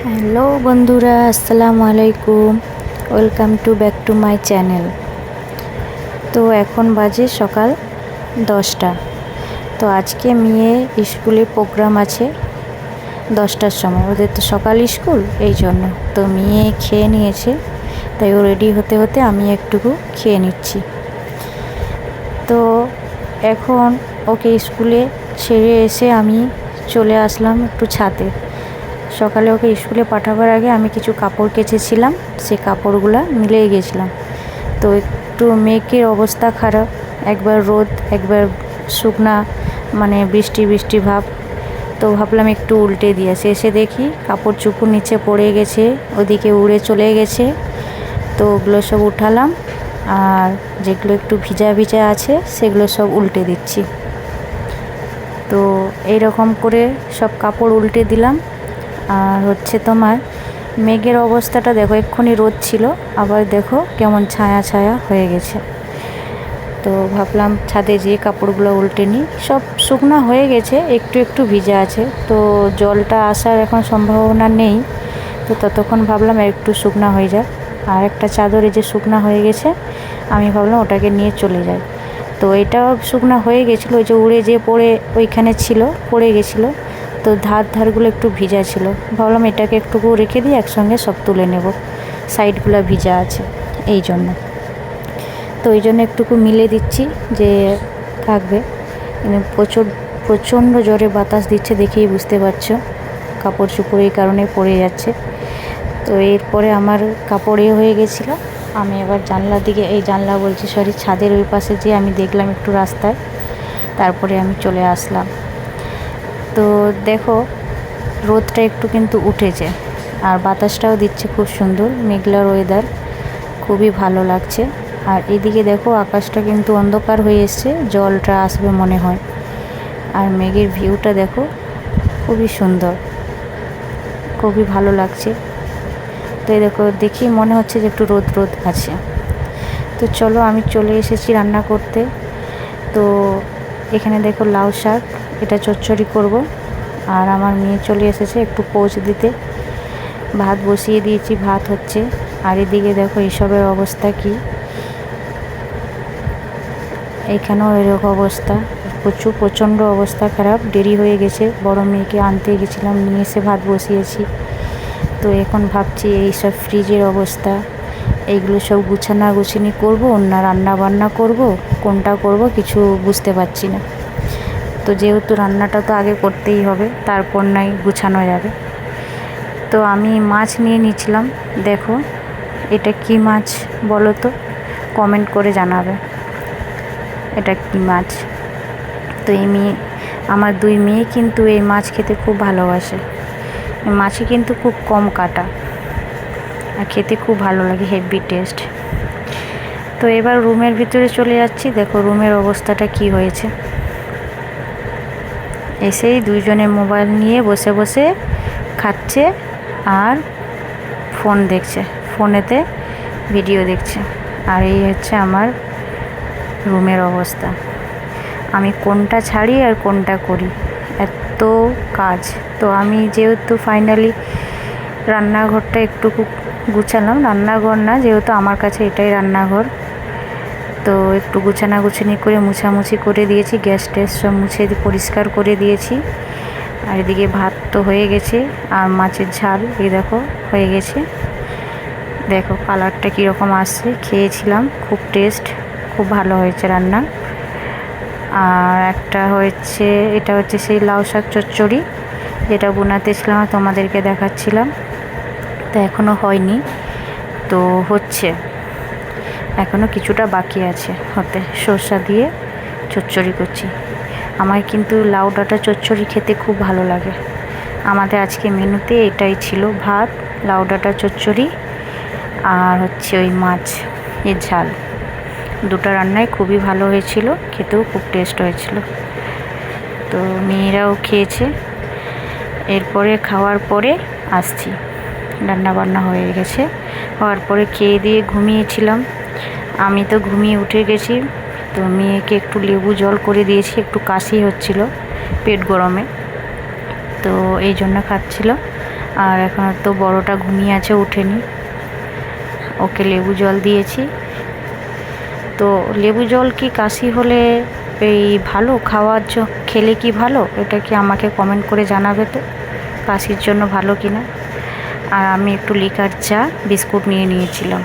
Hello বন্ধুরা, আসসালামু আলাইকুম। Welcome back to my channel. তো এখন বাজে সকাল 10টা। তো আজকে মেয়ে স্কুলে প্রোগ্রাম আছে 10টার সময়, ওদের তো সকাল স্কুল, এই জন্য তো মেয়ে খেয়ে নিয়েছে, তাই ও রেডি হতে হতে আমি একটুকু খেয়ে নিচ্ছি। তো এখন ওকে স্কুলে ছেড়ে এসে আমি চলে আসলাম একটু ছাদে। সকালে ওকে স্কুলে পাঠাবার আগে আমি কিছু কাপড় কেচেছিলাম, সেই কাপড়গুলো মিলে গেছিলাম। তো একটু মেঘের অবস্থা খারাপ, একবার রোদ একবার শুকনা, মানে বৃষ্টি বৃষ্টি ভাব। তো ভাবলাম একটু উল্টে দিয়ে এসে দেখি কাপড় চুপড় নিচে পড়ে গেছে, ওদিকে উড়ে চলে গেছে। তো ওগুলো সব উঠালাম, আর যেগুলো একটু ভিজা ভিজা আছে সেগুলো সব উল্টে দিচ্ছি। তো এই রকম করে সব কাপড় উল্টে দিলাম। আর তোমার মেঘের অবস্থাটা দেখো, এক্ষুনি রোদ ছিল, আবার দেখো কেমন ছায়া ছায়া হয়ে গেছে। তো ভাবলাম ছাদে যেয়ে কাপড়গুলো উল্টে নিই। সব শুকনো হয়ে গেছে, একটু একটু ভিজা আছে, তো জলটা আসার এখন সম্ভাবনা নেই। তো ততক্ষণ ভাবলাম একটু শুকনো হয়ে যাক। আর একটা চাদরে যে শুকনো হয়ে গেছে, আমি ভাবলাম ওটাকে নিয়ে চলে যাই। তো এটাও শুকনো হয়ে গেছিলো, ওই যে উড়ে যে পড়ে গেছিলো। তো ধারগুলো একটু ভিজা ছিল, ভাবলাম এটাকে একটুকু রেখে দিয়ে একসঙ্গে সব তুলে নেব, সাইডগুলো ভিজা আছে এই জন্য। তো ওই জন্য একটুকু মিলে দিচ্ছি যে থাকবে। প্রচণ্ড জোরে বাতাস দিচ্ছে, দেখেই বুঝতে পারছো কাপড় চোপড় এই কারণে পড়ে যাচ্ছে। তো এরপরে আমার কাপড় হয়ে গেছিলো। আমি এবার ছাদের ওই পাশে যে আমি দেখলাম একটু রাস্তায়, তারপরে আমি চলে আসলাম। তো দেখো রোদটা একটু কিন্তু উঠেছে, আর বাতাসটাও দিচ্ছে খুব সুন্দর, মেঘলার ওয়েদার, খুবই ভালো লাগছে। আর এদিকে দেখো আকাশটা কিন্তু অন্ধকার হয়ে এসছে, জলটা আসবে মনে হয়। আর মেঘের ভিউটা দেখো, খুবই সুন্দর, খুবই ভালো লাগছে। তো এই দেখো, দেখি মনে হচ্ছে যে একটু রোদ রোদ আছে। তো চলো, আমি চলে এসেছি রান্না করতে। তো এখানে দেখো লাউ শাক, এটা চচ্চড়ি করব। আর আমার মেয়ে চলে এসেছে একটু পোচ দিতে। ভাত বসিয়ে দিয়েছি, ভাত হচ্ছে। আর এদিকে দেখো এইসবের অবস্থা কি, এইখানেও এরকম অবস্থা, প্রচণ্ড অবস্থা খারাপ। দেরি হয়ে গেছে, বড় মেয়েকে আনতে গেছিলাম, নিয়ে এসে ভাত বসিয়েছি। তো এখন ভাবছি এইসব ফ্রিজের অবস্থা, এইগুলো সব গুছানি করব না রান্না বান্না করব, কোনটা করব কিছু বুঝতে পারছি না। তো যেহেতু রান্নাটা তো আগে করতেই হবে, তারপর নাই গুছানো যাবে। তো আমি মাছ নিয়ে নিয়েছিলাম। দেখো এটা কি মাছ বলো তো, কমেন্ট করে জানাবে এটা কি মাছ। তো আমার দুই মেয়ে কিন্তু এই মাছ খেতে খুব ভালোবাসে। মাছে কিন্তু খুব কম কাটা, আর খেতে খুব ভালো লাগে, হেভি টেস্ট। তো এবার রুমের ভিতরে চলে যাচ্ছি। দেখো রুমের অবস্থাটা কি হয়েছে। এসেই দুইজনে মোবাইল নিয়ে বসে বসে খাচ্ছে আর ফোন দেখছে, ফোনেতে ভিডিও দেখছে। আর এই হচ্ছে আমার রুমের অবস্থা। আমি কোনটা ছাড়ি আর কোনটা করি, এত কাজ। তো আমি যেহেতু ফাইনালি রান্নাঘরটা একটু গুছালাম, রান্নাঘর না, যেহেতু আমার কাছে এটাই রান্নাঘর। তো একটু গুছানি করে মুছামুছি করে দিয়েছি, গ্যাস ট্যাস সব মুছে পরিষ্কার করে দিয়েছি। আর এদিকে ভাত তো হয়ে গেছে, আর মাছের ঝাল এই দেখো হয়ে গেছে। দেখো কালারটা কীরকম আসছে, খেয়েছিলাম, খুব টেস্ট, খুব ভালো হয়েছে রান্না। আর এটা হচ্ছে সেই লাউ শাক চচ্চড়ি, যেটা বোনাতেছিলাম, তোমাদেরকে দেখাচ্ছিলাম। তো এখনও হয়নি, তো হচ্ছে, এখনও কিছুটা বাকি আছে হতে। সরষা দিয়ে চচ্চড়ি করছি। আমার কিন্তু লাউ ডাঁটা চচ্চড়ি খেতে খুব ভালো লাগে। আমাদের আজকে মেনুতে এটাই ছিল, ভাত, লাউ ডাঁটা চচ্চড়ি, আর হচ্ছে ওই মাছ এর ঝাল। দুটো রান্নাই খুবই ভালো হয়েছিল, খেতেও খুব টেস্ট হয়েছিল। তো মেয়েরাও খেয়েছে। এরপরে খাওয়ার পরে আসছি, রান্না বান্না হয়ে গেছে। হওয়ার পরে খেয়ে দিয়ে ঘুমিয়েছিলাম। আমি তো ঘুমিয়ে উঠে গেছি। তো মেয়েকে একটু লেবু জল করে দিয়েছি, একটু কাশি হচ্ছিল পেট গরমে, তো এই জন্য খাচ্ছিল। আর এখন তো বড়টা ঘুমিয়ে আছে, ওঠেনি। ওকে লেবু জল দিয়েছি। তো লেবু জল কি কাশি হলে এই ভালো খেলে কি ভালো, এটা কি আমাকে কমেন্ট করে জানাবে তো, কাশির জন্য ভালো কিনা। আর আমি একটু লিকার চা বিস্কুট নিয়ে নিয়েছিলাম।